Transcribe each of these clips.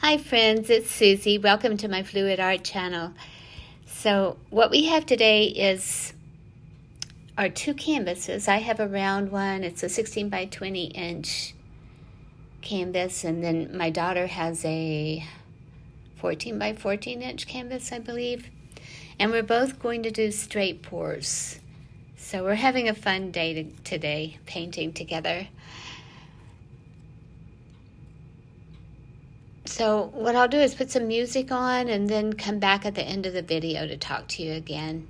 Hi friends, it's Susie. Welcome to my Fluid Art channel. So what we have today is our two canvases. I have a round one. It's a 16 by 20 inch canvas, and then my daughter has a 14 by 14 inch canvas, I believe. And we're both going to do straight pours. So we're having a fun day today, painting together. So what I'll do is put some music on and then come back at the end of the video to talk to you again.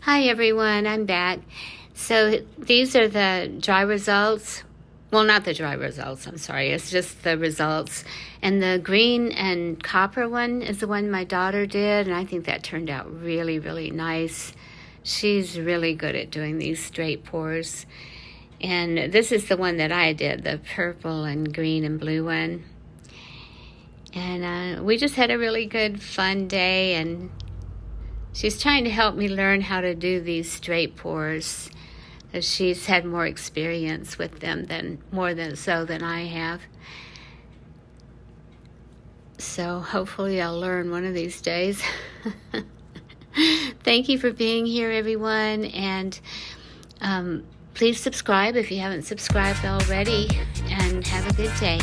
Hi everyone, I'm back. So these are the dry results. Well, not the dry results, I'm sorry. It's just the results. And the green and copper one is the one my daughter did, and I think that turned out really, really nice. She's really good at doing these straight pours. And this is the one that I did, the purple and green and blue one. And we just had a really good, fun day, and she's trying to help me learn how to do these straight pours. She's had more experience with them than I have. So hopefully I'll learn one of these days. Thank you for being here, everyone, and please subscribe if you haven't subscribed already, and have a good day.